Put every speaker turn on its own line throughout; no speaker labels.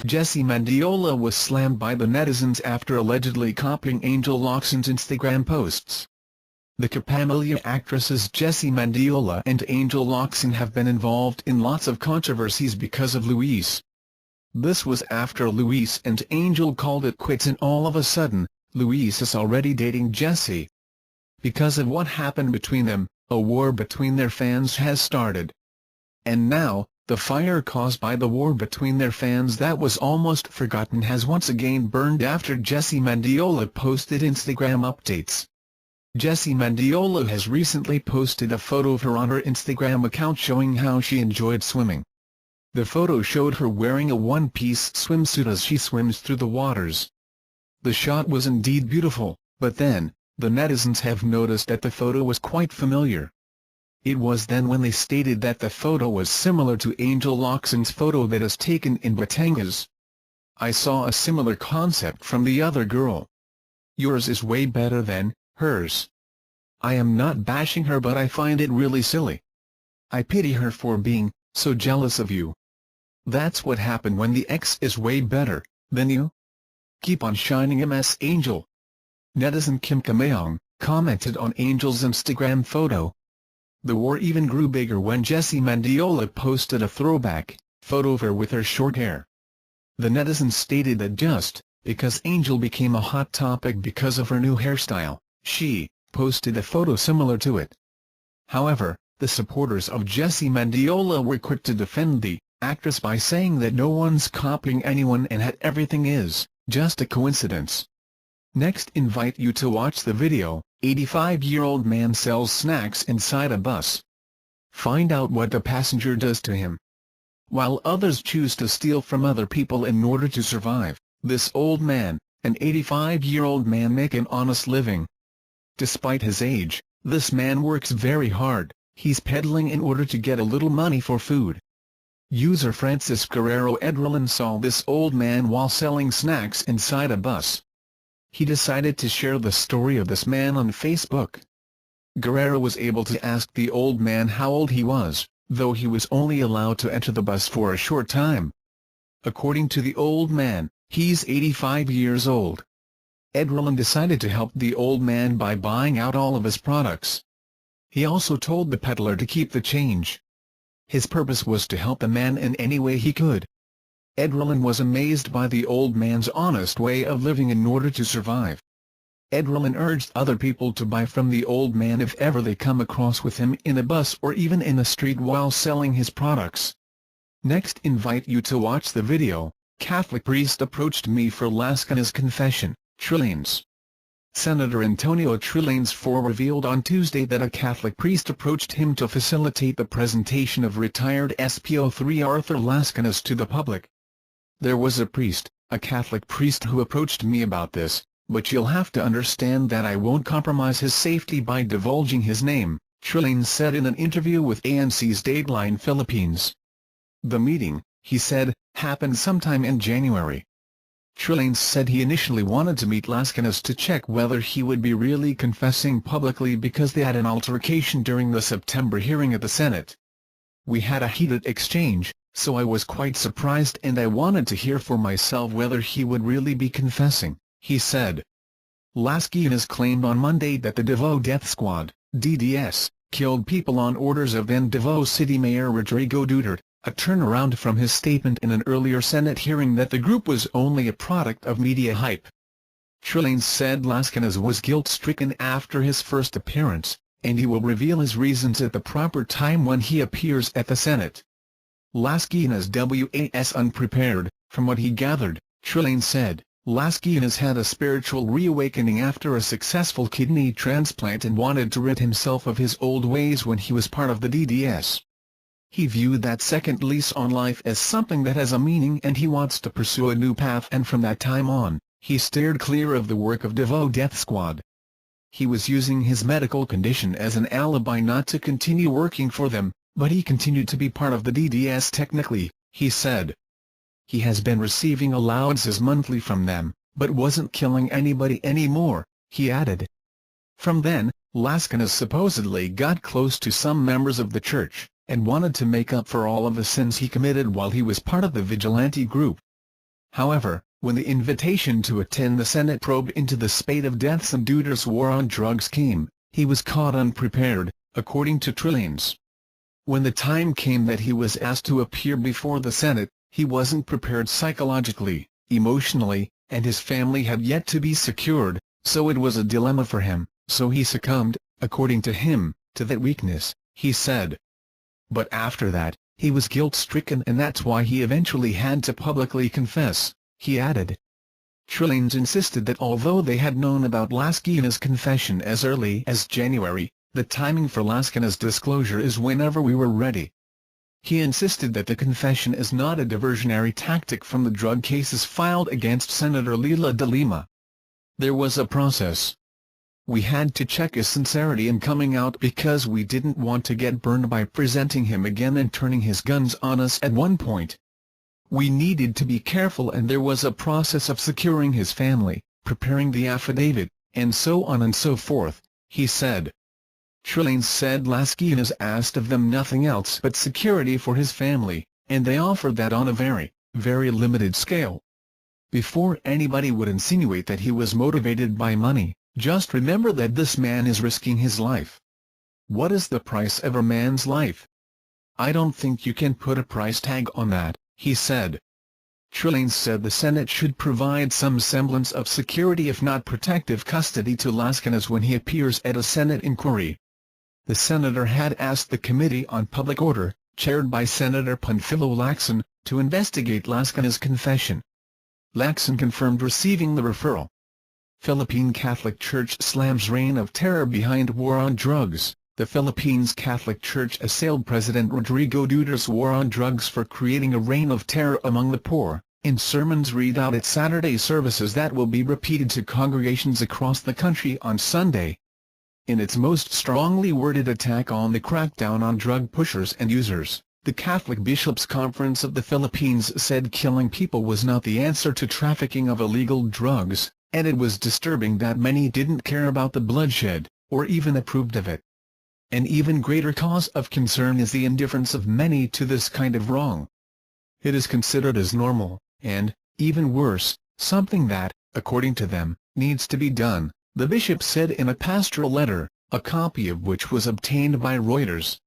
Jessy Mendiola was slammed by the netizens after allegedly copying Angel Locsin's Instagram posts. The Capamilya actresses Jessy Mendiola and Angel Locsin have been involved in lots of controversies because of Luis. This was after Luis and Angel called it quits, and all of a sudden, Luis is already dating Jessy. Because of what happened between them, a war between their fans has started. And now, the fire caused by the war between their fans that was almost forgotten has once again burned after Jessy Mendiola posted Instagram updates. Jessy Mendiola has recently posted a photo of her on her Instagram account showing how she enjoyed swimming. The photo showed her wearing a one-piece swimsuit as she swims through the waters. The shot was indeed beautiful, but then, the netizens have noticed that the photo was quite familiar. It was then when they stated that the photo was similar to Angel Locsin's photo that is taken in Batangas. "I saw a similar concept from the other girl. Yours is way better than hers. I am not bashing her, but I find it really silly. I pity her for being so jealous of you. That's what happened when the ex is way better than you. Keep on shining, Ms. Angel." Netizen Kim Kamayong commented on Angel's Instagram photo. The war even grew bigger when Jessy Mendiola posted a throwback photo of her with her short hair. The netizens stated that just because Angel became a hot topic because of her new hairstyle, she posted a photo similar to it. However, the supporters of Jessy Mendiola were quick to defend the actress by saying that no one's copying anyone and that everything is just a coincidence. Next, invite you to watch the video. 85-year-old man sells snacks inside a bus. Find out what the passenger does to him. While others choose to steal from other people in order to survive, this old man, an 85-year-old man, makes an honest living. Despite his age, this man works very hard. He's peddling in order to get a little money for food. User Francis Guerrero Edrelin saw this old man while selling snacks inside a bus. He decided to share the story of this man on Facebook. Guerrero was able to ask the old man how old he was, though he was only allowed to enter the bus for a short time. According to the old man, he's 85 years old. Edrelin decided to help the old man by buying out all of his products. He also told the peddler to keep the change. His purpose was to help the man in any way he could. Edrelin was amazed by the old man's honest way of living in order to survive. Edrelin urged other people to buy from the old man if ever they come across with him in a bus or even in the street while selling his products. Next, invite you to watch the video. Catholic priest approached me for Lascana's confession, Trillanes. Senator Antonio Trillanes IV revealed on Tuesday that a Catholic priest approached him to facilitate the presentation of retired SPO3 Arthur Lascanas to the public. "There was a priest, a Catholic priest, who approached me about this, but you'll have to understand that I won't compromise his safety by divulging his name," Trillanes said in an interview with ANC's Dateline Philippines. The meeting, he said, happened sometime in January. Trillanes said he initially wanted to meet Lascanas to check whether he would be really confessing publicly because they had an altercation during the September hearing at the Senate. "We had a heated exchange, so I was quite surprised and I wanted to hear for myself whether he would really be confessing," he said. Lascanas claimed on Monday that the Davao Death Squad, DDS, killed people on orders of then Davao City Mayor Rodrigo Duterte, a turnaround from his statement in an earlier Senate hearing that the group was only a product of media hype. Trillanes said Lascanas was guilt-stricken after his first appearance, and he will reveal his reasons at the proper time when he appears at the Senate. Lascanas was unprepared, from what he gathered, Trillanes said. Lascanas had a spiritual reawakening after a successful kidney transplant and wanted to rid himself of his old ways when he was part of the DDS. He viewed that second lease on life as something that has a meaning and he wants to pursue a new path, and from that time on, he steered clear of the work of Davao Death Squad. He was using his medical condition as an alibi not to continue working for them, but he continued to be part of the DDS technically, he said. He has been receiving allowances monthly from them, but wasn't killing anybody anymore, he added. From then, Lascanas supposedly got close to some members of the church, and wanted to make up for all of the sins he committed while he was part of the vigilante group. However, when the invitation to attend the Senate probe into the spate of deaths and Duterte war on drugs came, he was caught unprepared, according to Netizens. When the time came that he was asked to appear before the Senate, he wasn't prepared psychologically, emotionally, and his family had yet to be secured, so it was a dilemma for him, so he succumbed, according to him, to that weakness, he said. But after that, he was guilt-stricken, and that's why he eventually had to publicly confess, he added. Netizens insisted that although they had known about Locsin's confession as early as January, the timing for Locsin's disclosure is whenever we were ready. He insisted that the confession is not a diversionary tactic from the drug cases filed against Senator Leila de Lima. There was a process. We had to check his sincerity in coming out because we didn't want to get burned by presenting him again and turning his guns on us at one point. We needed to be careful, and there was a process of securing his family, preparing the affidavit, and so on and so forth, he said. Netizens said Locsin asked of them nothing else but security for his family, and they offered that on a very, very limited scale. Before anybody would insinuate that he was motivated by money, just remember that this man is risking his life. What is the price of a man's life? I don't think you can put a price tag on that, he said. Netizens said the Senate should provide some semblance of security, if not protective custody, to Locsin when he appears at a Senate inquiry. The senator had asked the Committee on Public Order, chaired by Senator Panfilo Locsin, to investigate Locsin's confession. Locsin confirmed receiving the referral. Philippine Catholic Church slams reign of terror behind war on drugs. The Philippines Catholic Church assailed President Rodrigo Duterte's war on drugs for creating a reign of terror among the poor, in sermons read out at Saturday services that will be repeated to congregations across the country on Sunday. In its most strongly worded attack on the crackdown on drug pushers and users, the Catholic Bishops' Conference of the Philippines said killing people was not the answer to trafficking of illegal drugs, and it was disturbing that many didn't care about the bloodshed, or even approved of it. An even greater cause of concern is the indifference of many to this kind of wrong. It is considered as normal, and, even worse, something that, according to them, needs to be done, the bishop said in a pastoral letter, a copy of which was obtained by Reuters.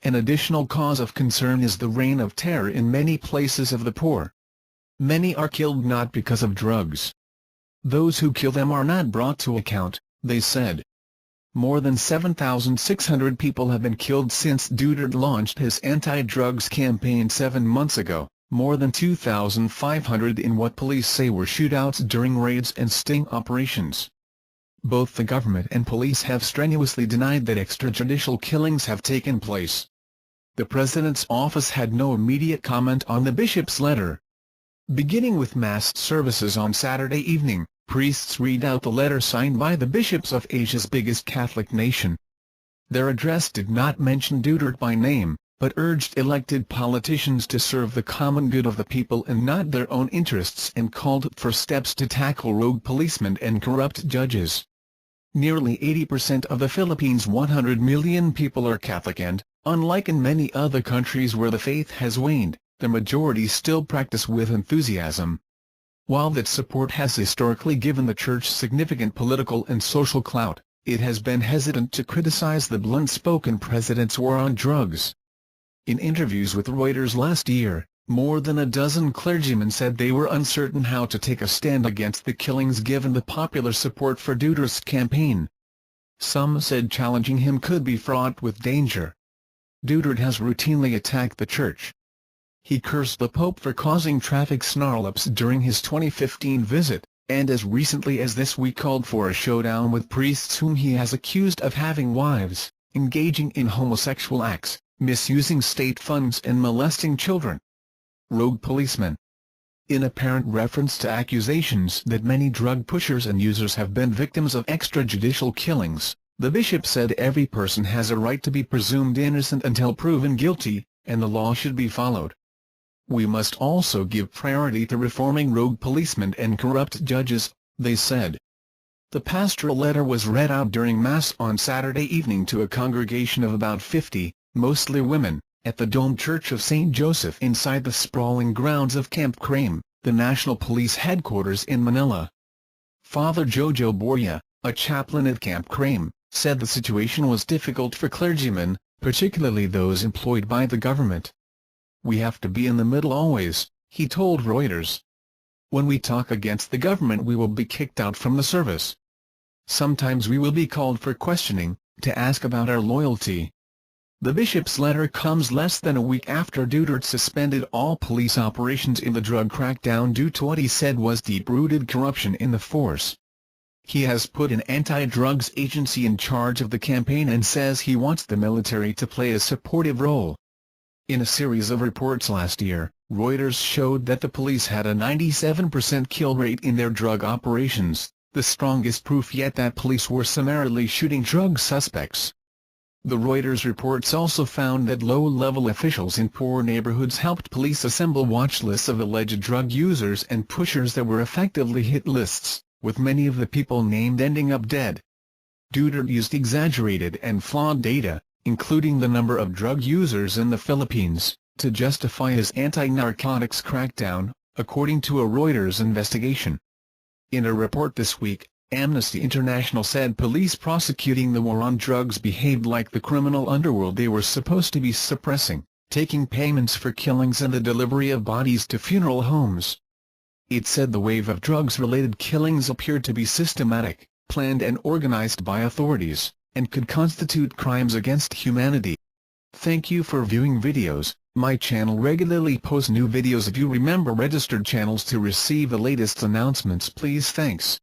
An additional cause of concern is the reign of terror in many places of the poor. Many are killed not because of drugs. Those who kill them are not brought to account, they said. More than 7,600 people have been killed since Duterte launched his anti-drugs campaign 7 months ago, more than 2,500 in what police say were shootouts during raids and sting operations. Both the government and police have strenuously denied that extrajudicial killings have taken place. The President's office had no immediate comment on the bishop's letter. Beginning with Mass services on Saturday evening, priests read out the letter signed by the bishops of Asia's biggest Catholic nation. Their address did not mention Duterte by name, but urged elected politicians to serve the common good of the people and not their own interests, and called for steps to tackle rogue policemen and corrupt judges. Nearly 80% of the Philippines' 100 million people are Catholic, and, unlike in many other countries where the faith has waned, the majority still practice with enthusiasm. While that support has historically given the Church significant political and social clout, it has been hesitant to criticize the blunt-spoken President's war on drugs. In interviews with Reuters last year, more than a dozen clergymen said they were uncertain how to take a stand against the killings given the popular support for Duterte's campaign. Some said challenging him could be fraught with danger. Duterte has routinely attacked the Church. He cursed the Pope for causing traffic snarl-ups during his 2015 visit, and as recently as this week called for a showdown with priests whom he has accused of having wives, engaging in homosexual acts, misusing state funds and molesting children. Rogue policemen. In apparent reference to accusations that many drug pushers and users have been victims of extrajudicial killings, the bishop said every person has a right to be presumed innocent until proven guilty, and the law should be followed. We must also give priority to reforming rogue policemen and corrupt judges, they said. The pastoral letter was read out during Mass on Saturday evening to a congregation of about 50, mostly women, at the Dome Church of St. Joseph inside the sprawling grounds of Camp Crame, the National Police Headquarters in Manila. Father Jojo Borja, a chaplain at Camp Crame, said the situation was difficult for clergymen, particularly those employed by the government. "We have to be in the middle always," he told Reuters. "When we talk against the government we will be kicked out from the service. Sometimes we will be called for questioning, to ask about our loyalty." The bishop's letter comes less than a week after Duterte suspended all police operations in the drug crackdown due to what he said was deep-rooted corruption in the force. He has put an anti-drugs agency in charge of the campaign and says he wants the military to play a supportive role. In a series of reports last year, Reuters showed that the police had a 97% kill rate in their drug operations, the strongest proof yet that police were summarily shooting drug suspects. The Reuters reports also found that low-level officials in poor neighborhoods helped police assemble watch lists of alleged drug users and pushers that were effectively hit lists, with many of the people named ending up dead. Duterte used exaggerated and flawed data, including the number of drug users in the Philippines, to justify his anti-narcotics crackdown, according to a Reuters investigation. In a report this week, Amnesty International said police prosecuting the war on drugs behaved like the criminal underworld they were supposed to be suppressing, taking payments for killings and the delivery of bodies to funeral homes. It said the wave of drugs-related killings appeared to be systematic, planned and organized by authorities, and could constitute crimes against humanity. Thank you for viewing videos. My channel regularly posts new videos. If you remember registered channels to receive the latest announcements, please. Thanks.